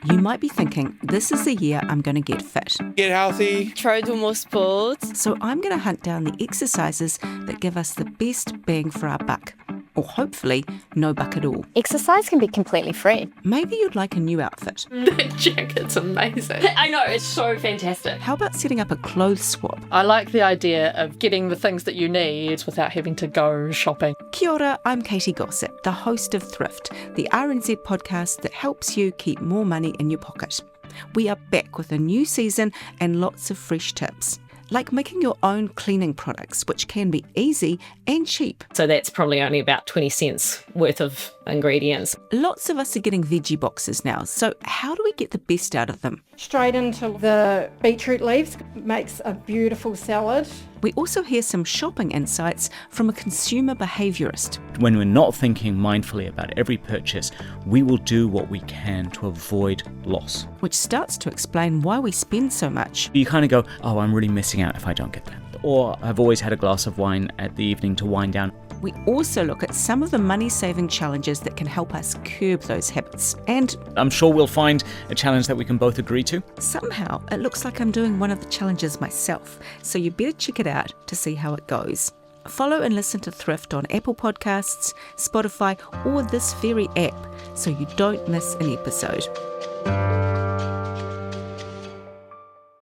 You might be thinking, this is the year I'm going to get fit. Get healthy. Try to do more sports. So I'm going to hunt down the exercises that give us the best bang for our buck. Or hopefully, no buck at all. Exercise can be completely free. Maybe you'd like a new outfit. That jacket's amazing. I know, it's so fantastic. How about setting up a clothes swap? I like the idea of getting the things that you need without having to go shopping. Kia ora, I'm Katy Gosset, the host of Thrift, the RNZ podcast that helps you keep more money in your pocket. We are back with a new season and lots of fresh tips. Like making your own cleaning products, which can be easy and cheap. So that's probably only about 20 cents worth of ingredients. Lots of us are getting veggie boxes now, so how do we get the best out of them? Straight into the beetroot leaves, makes a beautiful salad. We also hear some shopping insights from a consumer behaviourist. When we're not thinking mindfully about every purchase, we will do what we can to avoid loss. Which starts to explain why we spend so much. You kind of go, oh, I'm really missing out if I don't get that. Or I've always had a glass of wine at the evening to wind down. We also look at some of the money-saving challenges that can help us curb those habits. And I'm sure we'll find a challenge that we can both agree to. Somehow, it looks like I'm doing one of the challenges myself, so you better check it out to see how it goes. Follow and listen to Thrift on Apple Podcasts, Spotify, or this very app, so you don't miss an episode.